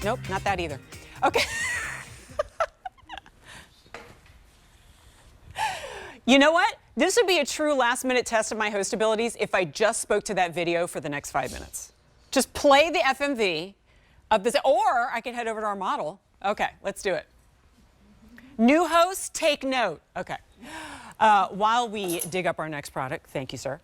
Nope, not that either. Okay. You know what? This would be a true last-minute test of my host abilities if I just spoke to that video for the next 5 minutes. Just play the FMV of this, or I could head over to our model. Okay, let's do it. New host, take note. Okay. While we dig up our next product, thank you, sir.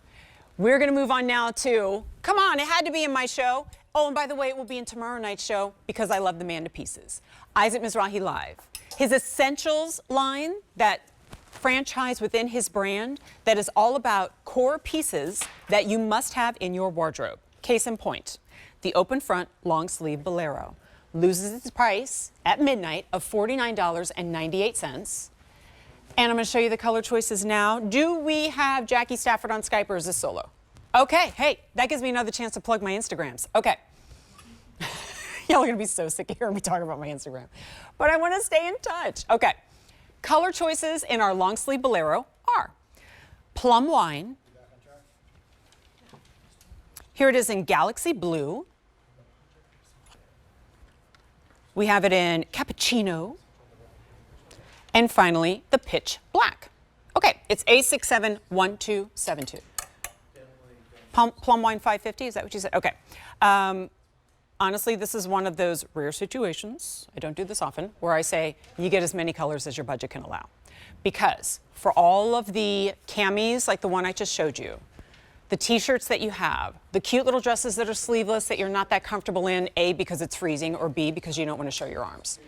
We're going to move on now to, come on, it had to be in my show. Oh, and by the way, it will be in tomorrow night's show because I love the man to pieces. Isaac Mizrahi Live. His Essentials line, that franchise within his brand that is all about core pieces that you must have in your wardrobe. Case in point, the open front long sleeve Bolero loses its price at midnight of $49.98. And I'm going to show you the color choices now. Do we have Jackie Stafford on Skype or is this solo? Okay, hey, that gives me another chance to plug my Instagrams. Okay. Y'all are going to be so sick of hearing me talk about my Instagram. But I want to stay in touch. Okay. Color choices in our long sleeve Bolero are plum wine. Here it is in galaxy blue. We have it in cappuccino. And finally, the pitch black. Okay, it's A671272. Plum wine 550, is that what you said? Okay. Honestly, this is one of those rare situations, I don't do this often, where I say you get as many colors as your budget can allow. Because for all of the camis, like the one I just showed you, the t-shirts that you have, the cute little dresses that are sleeveless that you're not that comfortable in, A, because it's freezing, or B, because you don't want to show your arms.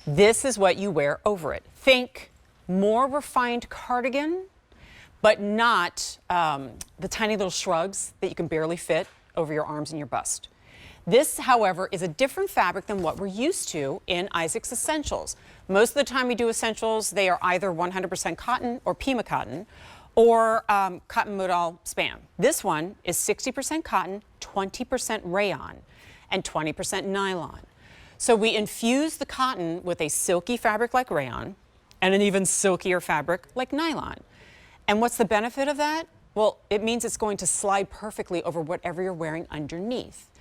This is what you wear over it. Think more refined cardigan, but not the tiny little shrugs that you can barely fit over your arms and your bust. This, however, is a different fabric than what we're used to in Isaac's Essentials. Most of the time we do Essentials, they are either 100% cotton or Pima cotton, or cotton modal span. This one is 60% cotton, 20% rayon, and 20% nylon. So we infuse the cotton with a silky fabric like rayon and an even silkier fabric like nylon. And what's the benefit of that? Well, it means it's going to slide perfectly over whatever you're wearing underneath.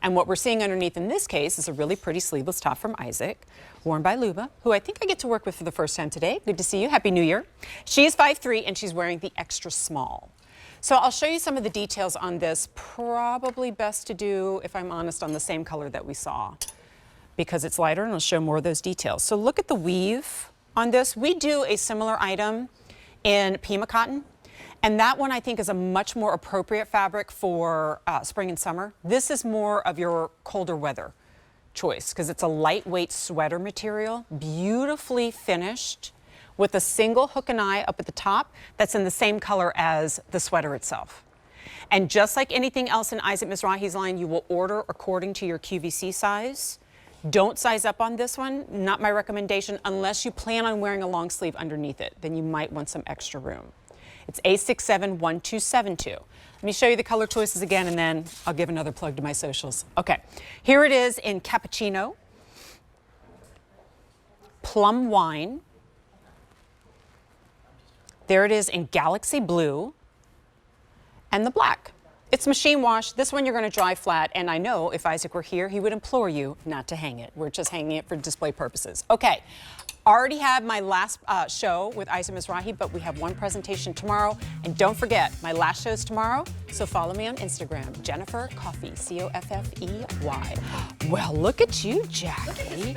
And what we're seeing underneath in this case is a really pretty sleeveless top from Isaac, worn by Luba, who I think I get to work with for the first time today. Good to see you. Happy New Year. She is 5'3", and she's wearing the extra small. So I'll show you some of the details on this. Probably best to do, if I'm honest, on the same color that we saw, because it's lighter, and I'll show more of those details. So look at the weave on this. We do a similar item in Pima cotton. And that one, I think, is a much more appropriate fabric for spring and summer. This is more of your colder weather choice because it's a lightweight sweater material, beautifully finished with a single hook and eye up at the top that's in the same color as the sweater itself. And just like anything else in Isaac Mizrahi's line, you will order according to your QVC size. Don't size up on this one, not my recommendation, unless you plan on wearing a long sleeve underneath it. Then you might want some extra room. It's A671272. Let me show you the color choices again, and then I'll give another plug to my socials. Okay, here it is in cappuccino, plum wine. There it is in galaxy blue, and the black. It's machine wash. This one you're going to dry flat, and I know if Isaac were here, he would implore you not to hang it. We're just hanging it for display purposes. Okay. Already have my last show with Isaac Mizrahi, but we have one presentation tomorrow. And don't forget, my last show's tomorrow, so follow me on Instagram, Jennifer Coffey, C-O-F-F-E-Y. Well, look at you, Jackie.